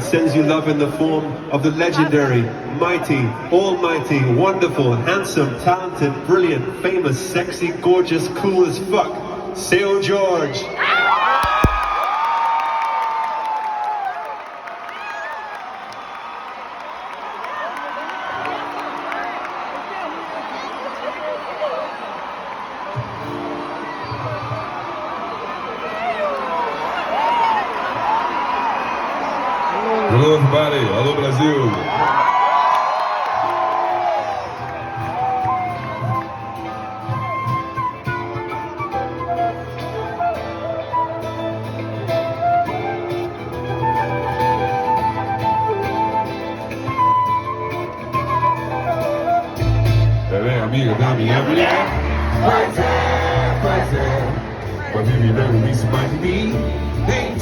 sends you love in the form of the legendary, mighty, almighty, wonderful, handsome, talented, brilliant, famous, sexy, gorgeous, cool as fuck, Seu George. Hello everybody, alô Brasil. Vem amiga da minha mulher. Pois é, vai vir me dando em cima de mim. Nem